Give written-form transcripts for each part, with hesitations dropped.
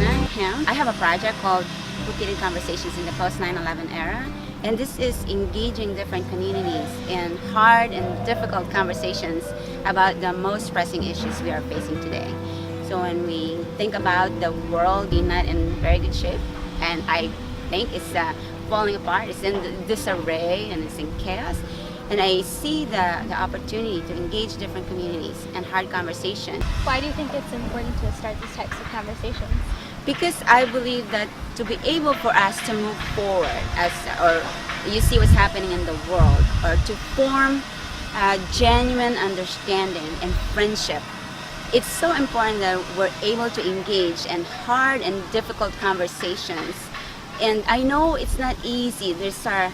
Benchaabane, him. I have a project called Bukidnon Conversations in the post-9/11 era, and this is engaging different communities in hard and difficult conversations about the most pressing issues we are facing today. So when we think about the world being not in very good shape, and I think it's falling apart, it's in disarray and it's in chaos, and I see the opportunity to engage different communities and hard conversation. Why do you think it's important to start these types of conversations? Because I believe that to be able for us to move forward, or you see what's happening in the world, or to form a genuine understanding and friendship, it's so important that we're able to engage in hard and difficult conversations. And I know it's not easy. There's our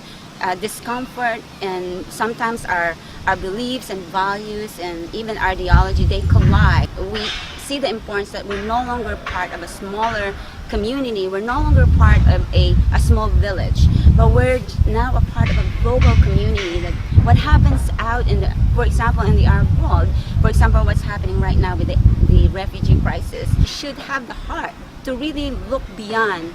discomfort, and sometimes our beliefs and values and even our ideology, they collide. We see the importance that we're no longer part of a smaller community, we're no longer part of a small village, but we're now a part of a global community. That what happens out in the, for example, in the Arab world, for example, what's happening right now with the refugee crisis, we should have the heart to really look beyond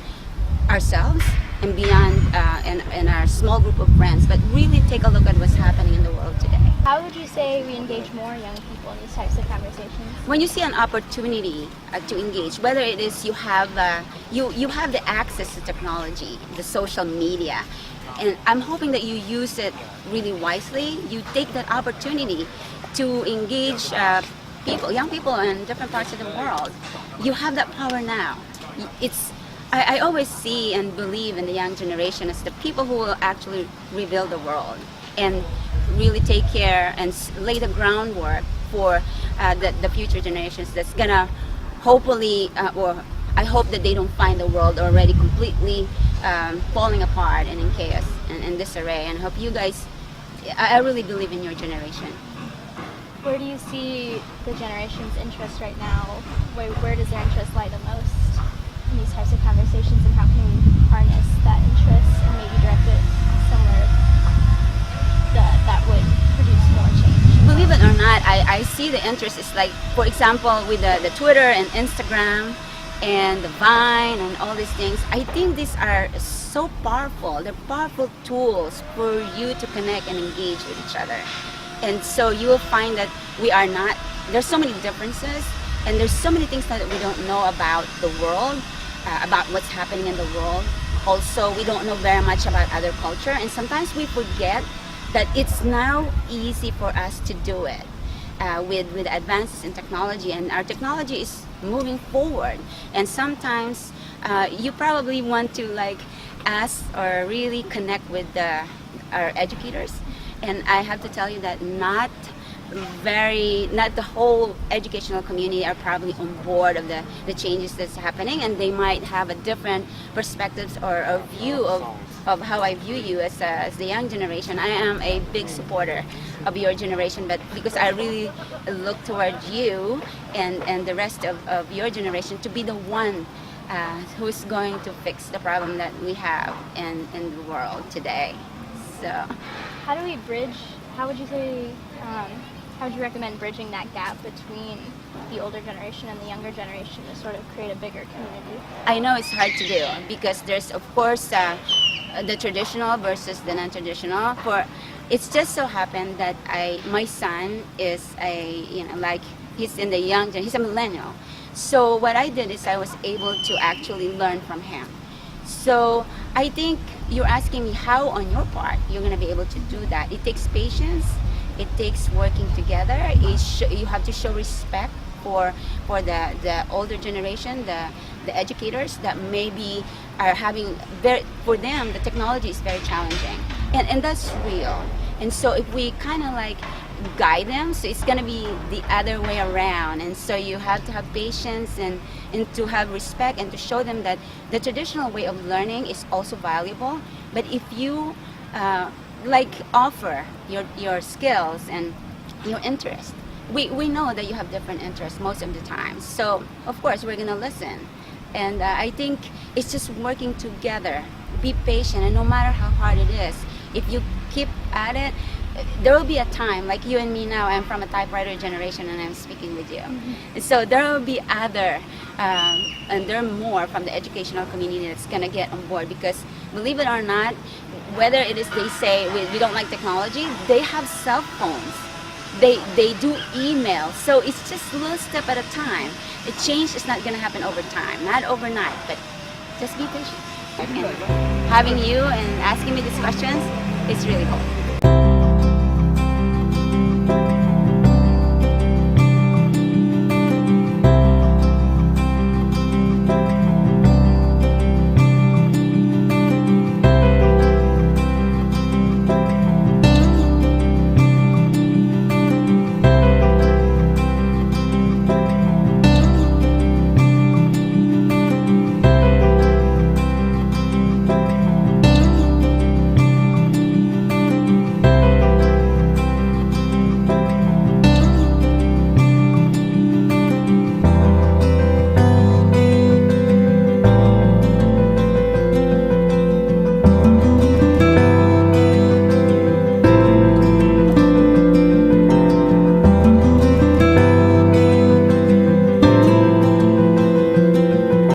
ourselves and beyond and our small group of friends, but really take a look at what's happening in the world today. How would you say we engage more young people in these types of conversations? When you see an opportunity to engage, whether it is you have the access to technology, the social media, and I'm hoping that you use it really wisely. You take that opportunity to engage people, young people in different parts of the world. You have that power now. I always see and believe in the young generation as the people who will actually rebuild the world and really take care and lay the groundwork for the future generations that's gonna hopefully, or I hope that they don't find the world already completely falling apart and in chaos and in disarray. And hope you guys, I really believe in your generation. Where do you see the generation's interest right now? Where does their interest lie the most in these types of conversations, and how can we harness that interest and maybe direct it somewhere that would produce more change? Believe it or not, I see the interest is like, for example, with the Twitter and Instagram and the Vine and all these things. I think these are so powerful. They're powerful tools for you to connect and engage with each other. And so you will find that we are not, there's so many differences, and there's so many things that we don't know about the world, about what's happening in the world. Also, we don't know very much about other culture, and sometimes we forget that it's now easy for us to do it with advances in technology, and our technology is moving forward. And sometimes you probably want to like ask or really connect with our educators, and I have to tell you that not the whole educational community are probably on board of the changes that's happening, and they might have a different perspectives or a view of how I view you as the young generation. I am a big supporter of your generation, but because I really look towards you and the rest of your generation to be the one who's going to fix the problem that we have in the world today. So how do we bridge, how would you say, how would you recommend bridging that gap between the older generation and the younger generation to sort of create a bigger community? I know it's hard to do because there's of course the traditional versus the non-traditional. For it's just so happened that my son is he's in the young, he's a millennial. So what I did is I was able to actually learn from him. So I think you're asking me how on your part you're going to be able to do that. It takes patience. It takes working together. You have to show respect for the older generation, the educators that maybe are having for them the technology is very challenging, and that's real. And so if we kind of like guide them, so it's going to be the other way around. And so you have to have patience and to have respect and to show them that the traditional way of learning is also valuable. But if you offer your skills and your interest, we know that you have different interests most of the time. So of course we're going to listen. And I think it's just working together. Be patient, and no matter how hard it is, if you keep at it, there will be a time, like you and me now, I'm from a typewriter generation and I'm speaking with you. So there will be other, and there are more from the educational community that's going to get on board, because believe it or not, whether it is they say we don't like technology, they have cell phones. They do email. So it's just a little step at a time. The change is not going to happen over time, not overnight, but just be patient. And having you and asking me these questions, it's really cool.